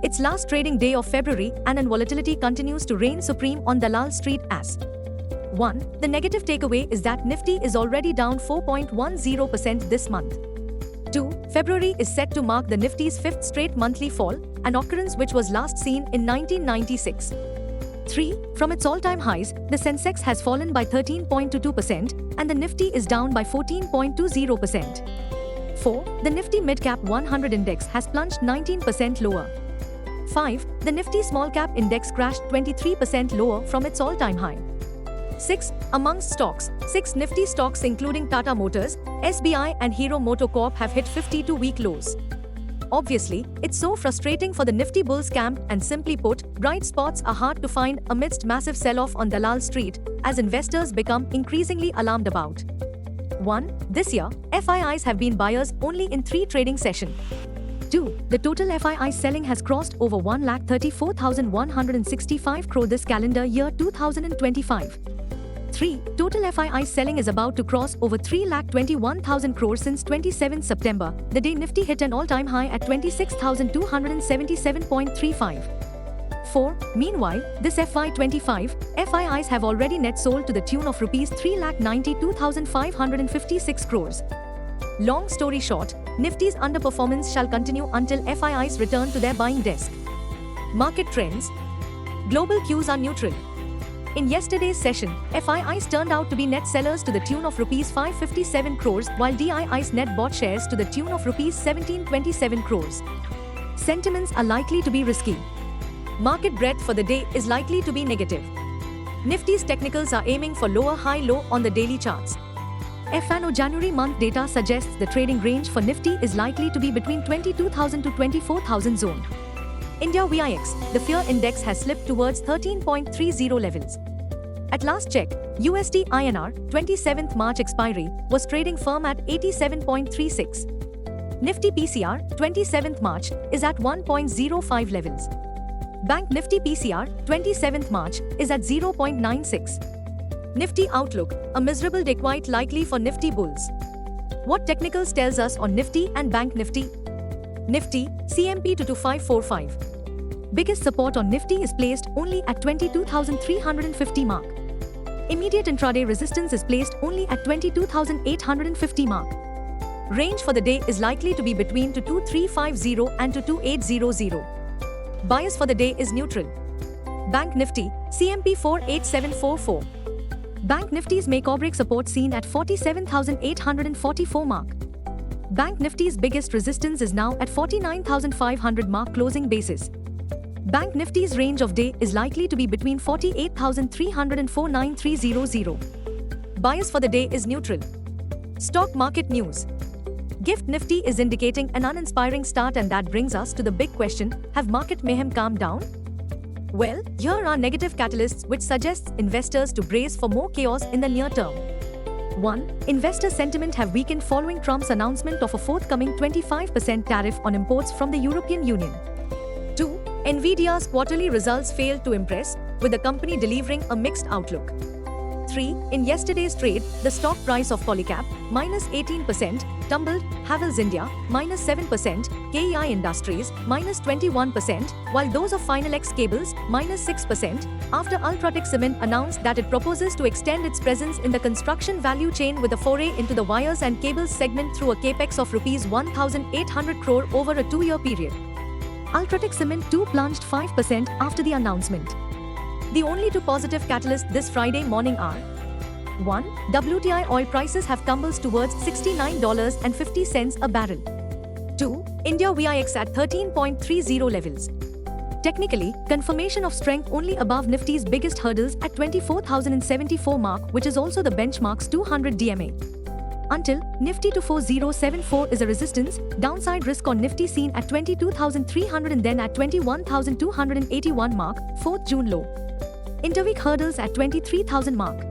Its last trading day of February, and volatility continues to reign supreme on Dalal Street as 1. The negative takeaway is that Nifty is already down 4.10% this month. 2. February is set to mark the Nifty's fifth straight monthly fall, an occurrence which was last seen in 1996. 3. From its all-time highs, the Sensex has fallen by 13.22% and the Nifty is down by 14.20%. 4. The Nifty Mid-Cap 100 Index has plunged 19% lower. 5. The Nifty Small Cap Index crashed 23% lower from its all-time high. 6. Amongst stocks, 6 Nifty stocks including Tata Motors, SBI and Hero MotoCorp have hit 52-week lows. Obviously, it's so frustrating for the Nifty bulls camp, and simply put, bright spots are hard to find amidst massive sell-off on Dalal Street, as investors become increasingly alarmed about 1. This year, FIIs have been buyers only in 3 trading sessions. 2. The total FII selling has crossed over 1,34,165 crore this calendar year 2025. 3. Total FII selling is about to cross over 3,21,000 crore since 27 September, the day Nifty hit an all-time high at 26,277.35. 4. Meanwhile, this FY25, FIIs have already net sold to the tune of Rs 3,92,556 crores. Long story short, Nifty's underperformance shall continue until FIIs return to their buying desk. Market trends. Global cues are neutral. In yesterday's session, FIIs turned out to be net sellers to the tune of Rs 557 crores, while DIIs net bought shares to the tune of Rs 1727 crores. Sentiments are likely to be risky. Market breadth for the day is likely to be negative. Nifty's technicals are aiming for lower high-low on the daily charts. FNO January month data suggests the trading range for Nifty is likely to be between 22,000 to 24,000 zone. India VIX, the fear index has slipped towards 13.30 levels. At last check, USD INR 27th March expiry was trading firm at 87.36. Nifty PCR 27th March is at 1.05 levels. Bank Nifty PCR 27th March is at 0.96. Nifty outlook, a miserable day quite likely for Nifty bulls. What technicals tells us on Nifty and Bank Nifty? Nifty, CMP to 2545. Biggest support on Nifty is placed only at 22,350 mark. Immediate intraday resistance is placed only at 22,850 mark. Range for the day is likely to be between 2350 and 2800. Bias for the day is neutral. Bank Nifty, CMP 48744. Bank Nifty's make or break support seen at 47,844 mark. Bank Nifty's biggest resistance is now at 49,500 mark closing basis. Bank Nifty's range of day is likely to be between 48,300 and 49300. Bias for the day is neutral. Stock market news. Gift Nifty is indicating an uninspiring start, and that brings us to the big question, have market mayhem calmed down? Well, here are negative catalysts which suggests investors to brace for more chaos in the near term. 1. Investor sentiment have weakened following Trump's announcement of a forthcoming 25% tariff on imports from the European Union. 2. Nvidia's quarterly results failed to impress, with the company delivering a mixed outlook. 3. In yesterday's trade, the stock price of Polycab, minus 18%, tumbled, Havells India, minus 7%, KEI Industries, minus 21%, while those of Finalex Cables, minus 6%, after Ultratech Cement announced that it proposes to extend its presence in the construction value chain with a foray into the wires and cables segment through a capex of Rs 1,800 crore over a 2-year period. Ultratech Cement too plunged 5% after the announcement. The only 2 positive catalysts this Friday morning are: 1. WTI oil prices have tumbled towards $69.50 a barrel. 2. India VIX at 13.30 levels. Technically, confirmation of strength only above Nifty's biggest hurdles at 24,074 mark, which is also the benchmark's 200 DMA. Until Nifty 24074 is a resistance, downside risk on Nifty seen at 22,300 and then at 21,281 mark, 4th June low. Interweek hurdles at 23,000 mark.